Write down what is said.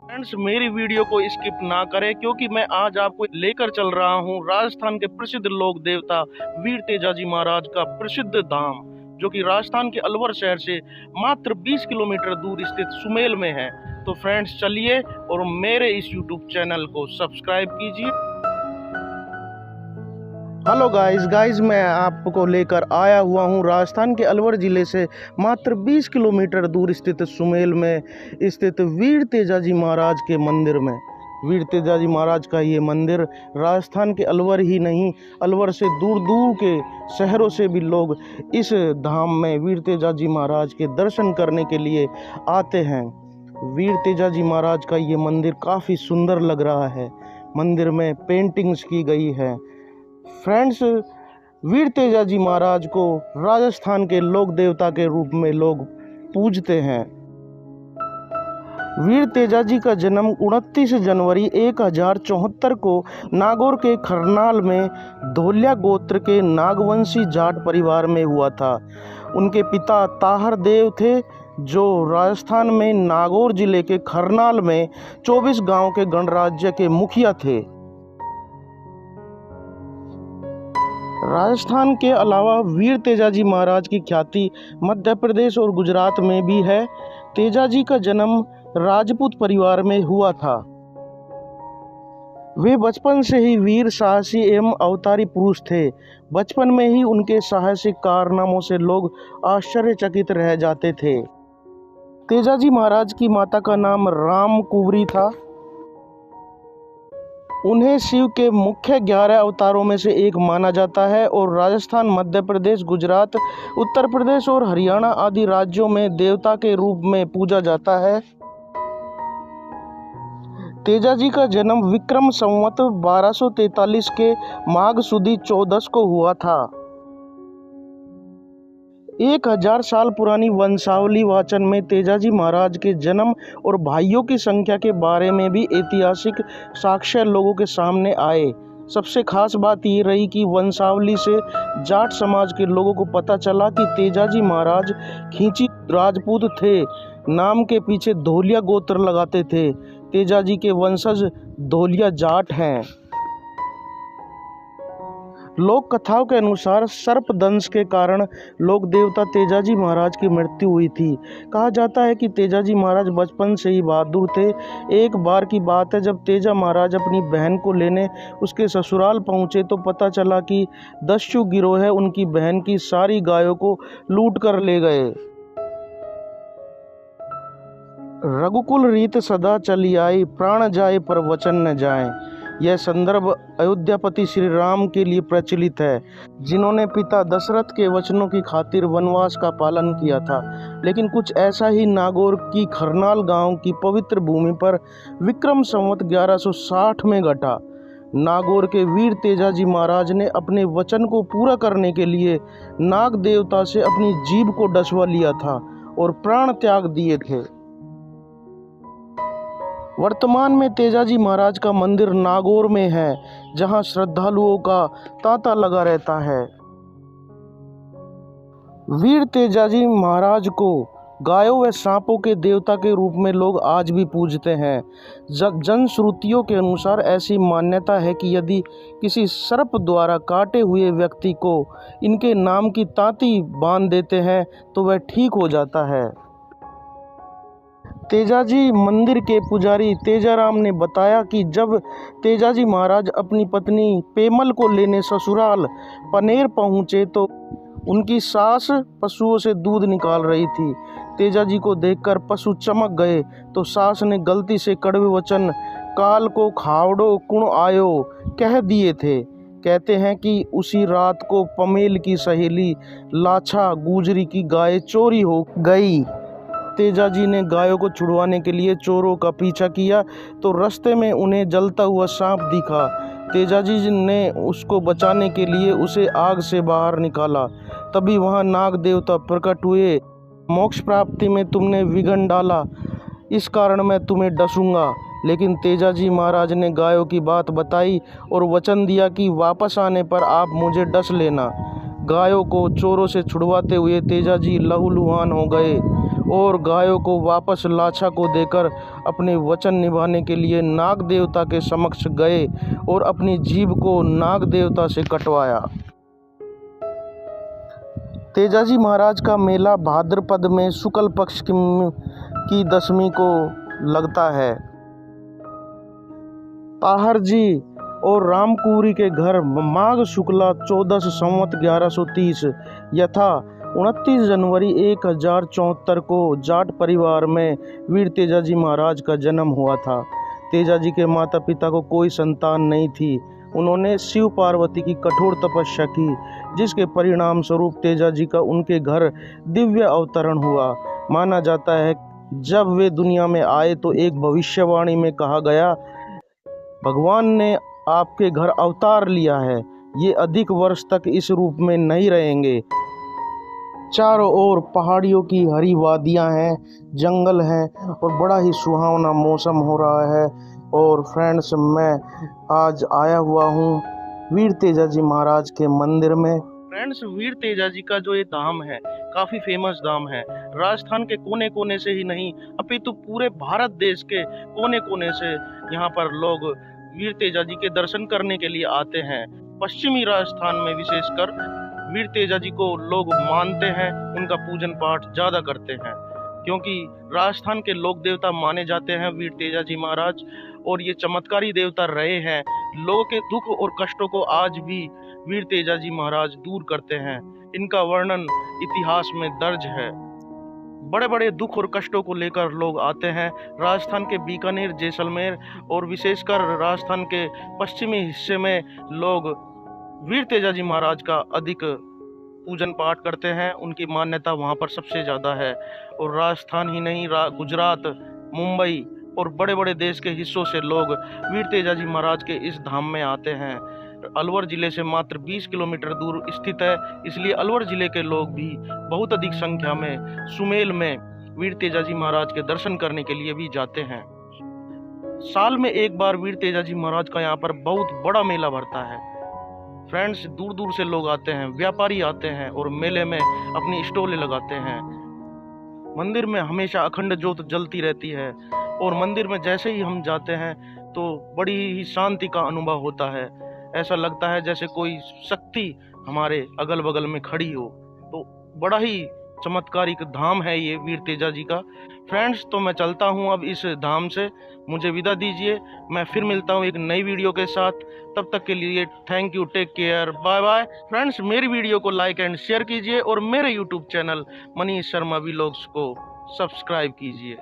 Friends, मेरी video को skip ना करें क्योंकि मैं आज आपको लेकर चल रहा हूं राजस्थान के प्रसिद्ध लोक देवता वीर तेजाजी महाराज का प्रसिद्ध धाम, जो कि राजस्थान के अलवर शहर से मात्र 20 किलोमीटर दूर स्थित सुमेल में है। तो फ्रेंड्स, चलिए और मेरे इस यूट्यूब चैनल को सब्सक्राइब कीजिए। हेलो गाइस, मैं आपको लेकर आया हुआ हूं राजस्थान के अलवर ज़िले से मात्र 20 किलोमीटर दूर स्थित सुमेल में स्थित वीर तेजाजी महाराज के मंदिर में। वीर तेजाजी महाराज का ये मंदिर राजस्थान के अलवर ही नहीं, अलवर से दूर दूर के शहरों से भी लोग इस धाम में वीर तेजाजी महाराज के दर्शन करने के लिए आते हैं। वीर तेजाजी महाराज का ये मंदिर काफ़ी सुंदर लग रहा है। मंदिर में पेंटिंग्स की गई है। फ्रेंड्स, वीर तेजाजी महाराज को राजस्थान के लोक देवता के रूप में लोग पूजते हैं। वीर तेजाजी का जन्म 29 जनवरी 1074 को नागौर के खरनाल में धोलिया गोत्र के नागवंशी जाट परिवार में हुआ था। उनके पिता ताहर देव थे, जो राजस्थान में नागौर जिले के खरनाल में 24 गांव के गणराज्य के मुखिया थे। राजस्थान के अलावा वीर तेजाजी महाराज की ख्याति मध्य प्रदेश और गुजरात में भी है। तेजाजी का जन्म राजपूत परिवार में हुआ था। वे बचपन से ही वीर, साहसी एवं अवतारी पुरुष थे। बचपन में ही उनके साहसिक कारनामों से लोग आश्चर्यचकित रह जाते थे। तेजाजी महाराज की माता का नाम राम कुंवरी था। उन्हें शिव के मुख्य 11 अवतारों में से एक माना जाता है और राजस्थान, मध्य प्रदेश, गुजरात, उत्तर प्रदेश और हरियाणा आदि राज्यों में देवता के रूप में पूजा जाता है। तेजाजी का जन्म विक्रम संवत 1243 के माघ सुदी 14 को हुआ था। 1000 साल पुरानी वंशावली वाचन में तेजाजी महाराज के जन्म और भाइयों की संख्या के बारे में भी ऐतिहासिक साक्ष्य लोगों के सामने आए। सबसे खास बात ये रही कि वंशावली से जाट समाज के लोगों को पता चला कि तेजाजी महाराज खींची राजपूत थे। नाम के पीछे धोलिया गोत्र लगाते थे। तेजाजी के वंशज धोलिया जाट हैं। लोक कथाओं के अनुसार सर्पदंश के कारण लोक देवता तेजाजी महाराज की मृत्यु हुई थी। कहा जाता है कि तेजाजी महाराज बचपन से ही बहादुर थे। एक बार की बात है, जब तेजा महाराज अपनी बहन को लेने उसके ससुराल पहुंचे तो पता चला कि दस्यु गिरोह है उनकी बहन की सारी गायों को लूट कर ले गए। रघुकुल रीत सदा चली आई, प्राण जाए पर वचन न जाए। यह संदर्भ अयोध्यापति श्री राम के लिए प्रचलित है, जिन्होंने पिता दशरथ के वचनों की खातिर वनवास का पालन किया था। लेकिन कुछ ऐसा ही नागौर की खरनाल गांव की पवित्र भूमि पर विक्रम संवत 1160 में घटा। नागौर के वीर तेजाजी महाराज ने अपने वचन को पूरा करने के लिए नाग देवता से अपनी जीभ को डसवा लिया था और प्राण त्याग दिए थे। वर्तमान में तेजाजी महाराज का मंदिर नागौर में है, जहां श्रद्धालुओं का तांता लगा रहता है। वीर तेजाजी महाराज को गायों व सांपों के देवता के रूप में लोग आज भी पूजते हैं। जनश्रुतियों के अनुसार ऐसी मान्यता है कि यदि किसी सर्प द्वारा काटे हुए व्यक्ति को इनके नाम की तांती बांध देते हैं तो वह ठीक हो जाता है। तेजाजी मंदिर के पुजारी तेजाराम ने बताया कि जब तेजाजी महाराज अपनी पत्नी पेमल को लेने ससुराल पनेर पहुंचे तो उनकी सास पशुओं से दूध निकाल रही थी। तेजाजी को देखकर पशु चमक गए तो सास ने गलती से कड़वे वचन काल को खावड़ो कुण आयो कह दिए थे। कहते हैं कि उसी रात को पमेल की सहेली लाछा गुजरी की गाय चोरी हो गई। तेजाजी ने गायों को छुड़वाने के लिए चोरों का पीछा किया तो रास्ते में उन्हें जलता हुआ सांप दिखा। तेजाजी ने उसको बचाने के लिए उसे आग से बाहर निकाला। तभी वहां नाग देवता प्रकट हुए। मोक्ष प्राप्ति में तुमने विघ्न डाला, इस कारण मैं तुम्हें डसूंगा। लेकिन तेजाजी महाराज ने गायों की बात बताई और वचन दिया कि वापस आने पर आप मुझे डस लेना। गायों को चोरों से छुड़वाते हुए तेजाजी लहूलुहान हो गए। और गायों को वापस लाछा को देकर अपने वचन निभाने के लिए नाग देवता के समक्ष गए और अपनी जीभ को नाग देवता से कटवाया। तेजाजी महाराज का मेला भाद्रपद में शुक्ल पक्ष की दशमी को लगता है। ताहर जी और रामकुरी के घर माघ शुक्ला 14 संवत 1130 यथा 29 जनवरी 1074 को जाट परिवार में वीर तेजाजी महाराज का जन्म हुआ था। तेजाजी के माता पिता को कोई संतान नहीं थी। उन्होंने शिव पार्वती की कठोर तपस्या की, जिसके परिणाम स्वरूप तेजाजी का उनके घर दिव्य अवतरण हुआ। माना जाता है जब वे दुनिया में आए तो एक भविष्यवाणी में कहा गया, भगवान ने आपके घर अवतार लिया है, ये अधिक वर्ष तक इस रूप में नहीं रहेंगे। चारों ओर पहाड़ियों की हरी वादियां हैं, जंगल हैं और बड़ा ही सुहावना मौसम हो रहा है। और फ्रेंड्स, मैं आज आया हुआ हूँ वीर तेजाजी महाराज के मंदिर में। फ्रेंड्स, वीर तेजाजी का जो ये धाम है काफ़ी फेमस धाम है। राजस्थान के कोने कोने से ही नहीं अपितु पूरे भारत देश के कोने कोने से यहाँ पर लोग वीर तेजाजी के दर्शन करने के लिए आते हैं। पश्चिमी राजस्थान में विशेषकर वीर तेजाजी को लोग मानते हैं, उनका पूजन पाठ ज़्यादा करते हैं, क्योंकि राजस्थान के लोक देवता माने जाते हैं वीर तेजाजी महाराज, और ये चमत्कारी देवता रहे हैं। लोगों के दुख और कष्टों को आज भी वीर तेजाजी महाराज दूर करते हैं। इनका वर्णन इतिहास में दर्ज है। बड़े बड़े दुख और कष्टों को लेकर लोग आते हैं। राजस्थान के बीकानेर, जैसलमेर और विशेषकर राजस्थान के पश्चिमी हिस्से में लोग वीर तेजाजी महाराज का अधिक पूजन पाठ करते हैं। उनकी मान्यता वहाँ पर सबसे ज़्यादा है। और राजस्थान ही नहीं, गुजरात, मुंबई और बड़े बड़े देश के हिस्सों से लोग वीर तेजाजी महाराज के इस धाम में आते हैं। अलवर ज़िले से मात्र 20 किलोमीटर दूर स्थित है, इसलिए अलवर ज़िले के लोग भी बहुत अधिक संख्या में सुमेल में वीर तेजाजी महाराज के दर्शन करने के लिए भी जाते हैं। साल में एक बार वीर तेजाजी महाराज का यहाँ पर बहुत बड़ा मेला भरता है। फ्रेंड्स, दूर दूर से लोग आते हैं, व्यापारी आते हैं और मेले में अपनी स्टॉलें लगाते हैं। मंदिर में हमेशा अखंड ज्योत जलती रहती है और मंदिर में जैसे ही हम जाते हैं तो बड़ी ही शांति का अनुभव होता है। ऐसा लगता है जैसे कोई शक्ति हमारे अगल बगल में खड़ी हो। तो बड़ा ही चमत्कारिक धाम है ये वीर तेजाजी का। फ्रेंड्स, तो मैं चलता हूँ अब इस धाम से, मुझे विदा दीजिए। मैं फिर मिलता हूँ एक नई वीडियो के साथ। तब तक के लिए thank you, take care, bye bye. Friends, मेरी वीडियो को लाइक एंड शेयर कीजिए और मेरे YouTube channel Manish Sharma vlogs को सब्सक्राइब कीजिए।